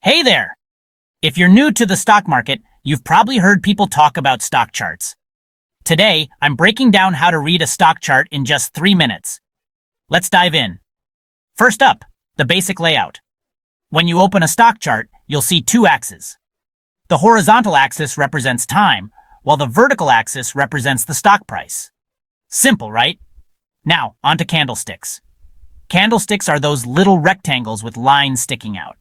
Hey there! If you're new to the stock market, you've probably heard people talk about stock charts. Today, I'm breaking down how to read a stock chart in just 3 minutes. Let's dive in. First up, the basic layout. When you open a stock chart, you'll see two axes. The horizontal axis represents time, while the vertical axis represents the stock price. Simple, right? Now, onto candlesticks. Candlesticks are those little rectangles with lines sticking out.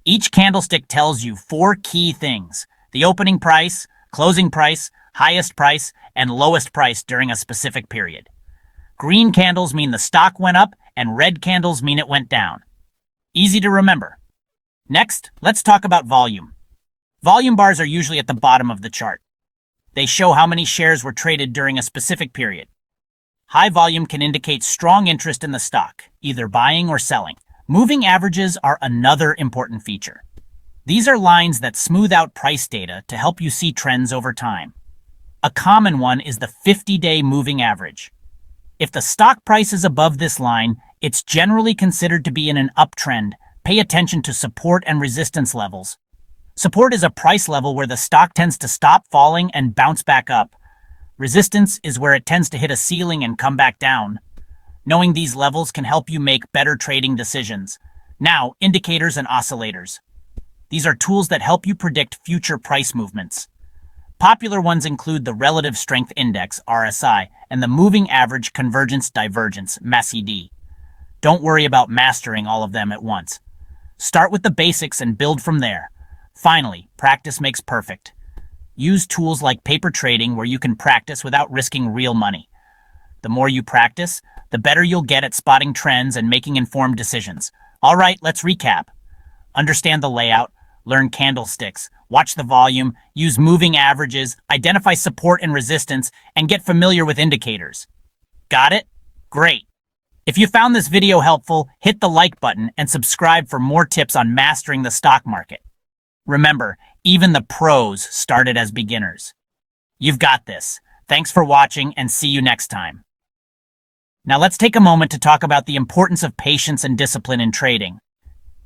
Each candlestick tells you 4 key things: the opening price, closing price, highest price, and lowest price during a specific period. Green candles mean the stock went up, and red candles mean it went down. Easy to remember. Next, let's talk about volume. Volume bars are usually at the bottom of the chart. They show how many shares were traded during a specific period. High volume can indicate strong interest in the stock, either buying or selling. Moving averages are another important feature. These are lines that smooth out price data to help you see trends over time. A common one is the 50-day moving average. If the stock price is above this line, it's generally considered to be in an uptrend. Pay attention to support and resistance levels. Support is a price level where the stock tends to stop falling and bounce back up. Resistance is where it tends to hit a ceiling and come back down. Knowing these levels can help you make better trading decisions. Now, indicators and oscillators. These are tools that help you predict future price movements. Popular ones include the Relative Strength Index, RSI, and the Moving Average Convergence Divergence, MACD. Don't worry about mastering all of them at once. Start with the basics and build from there. Finally, practice makes perfect. Use tools like paper trading where you can practice without risking real money. The more you practice, the better you'll get at spotting trends and making informed decisions. All right, let's recap. Understand the layout, learn candlesticks, watch the volume, use moving averages, identify support and resistance, and get familiar with indicators. Got it? Great. If you found this video helpful, hit the like button and subscribe for more tips on mastering the stock market. Remember, even the pros started as beginners. You've got this. Thanks for watching and see you next time. Now let's take a moment to talk about the importance of patience and discipline in trading.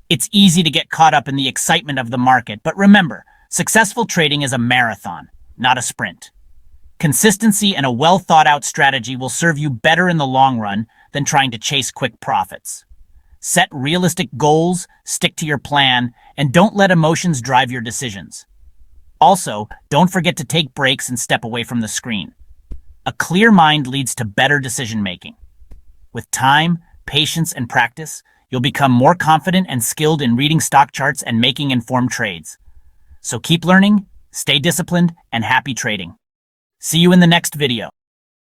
It's easy to get caught up in the excitement of the market, but remember, successful trading is a marathon, not a sprint. Consistency and a well-thought-out strategy will serve you better in the long run than trying to chase quick profits. Set realistic goals, stick to your plan, and don't let emotions drive your decisions. Also, don't forget to take breaks and step away from the screen. A clear mind leads to better decision-making. With time, patience, and practice, you'll become more confident and skilled in reading stock charts and making informed trades. So keep learning, stay disciplined, and happy trading. See you in the next video.